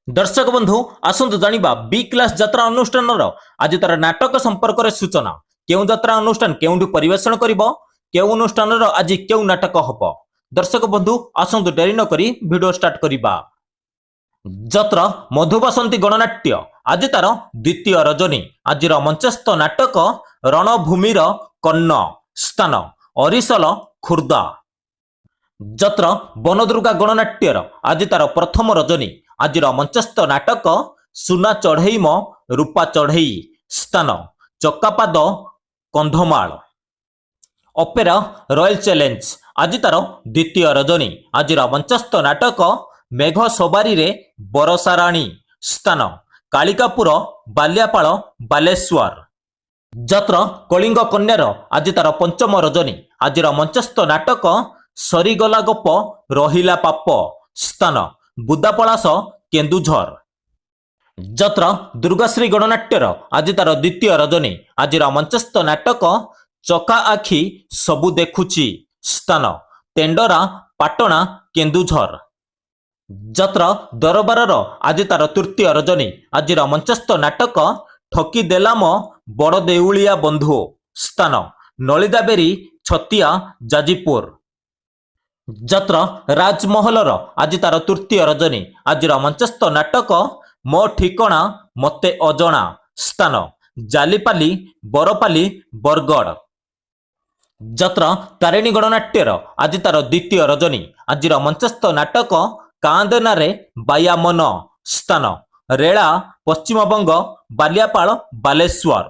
दर्शक बंधु आसतु जानिबा B class यात्रा अनुष्ठान आज तार नाटक संपर्क में सूचना केउ यात्रा अनुष्ठान केउंठी परिवेषण करिवो केउ अनुष्ठान आज केउ नाटक हबो। दर्शक बंधु आसतु डेरी न करी वीडियो स्टार्ट करिबा। जत्र मधुबसंती गणनाट्य आज तार द्वितीय रजनी आज मंचस्थ नाटक रणभूमिर कर्ण स्थान अरिसल खुर्दा। जत्र बनदुर्गा गणनाट्यर आज तार प्रथम रजनी आज मंचस्थ नाटक सुना चढ़ई म रूपा चढ़ई स्थान Chakapad Kandhamal. Opera royal challenge आज तार द्वितीय रजनी आज मंचस्थ नाटक मेघ सवारी रे बरसाराणी स्थान कालिकापुर बाल्यापाल बालेश्वर। जत्र कलिंग कन्यार आज तार पंचम रजनी आज मंचस्थ नाटक सरीगला गप रहिला पाप स्थान बुदापलास केन्दुझर। जत्र दुर्गाश्री गणनाट्यर आज तार द्वितीय रजनी आज मंचस्थ नाटक चका आखि सबु देखुची स्थान तेंडरा पाटणा केन्दुझर। जत्र दरबार आज तार तृतीय रजनी आज मंचस्थ नाटक ठकी देलाम बड़ देउलिया बंधु स्थान नलिदाबेरी छतिया जाजीपुर। जत्र राजमहलर आज तार तृतीय रजनी आज मंचस्थ नाटक मो ठिकणा मते अजणा स्थान जालीपाली बरपाली बरगड़। जत्र तारिणी गणनाट्यर आज तार द्वितीय रजनी आज मंचस्थ नाटक कांदेनारे बायामन स्थान रेला पश्चिमबंग बालियापाल बालेश्वर।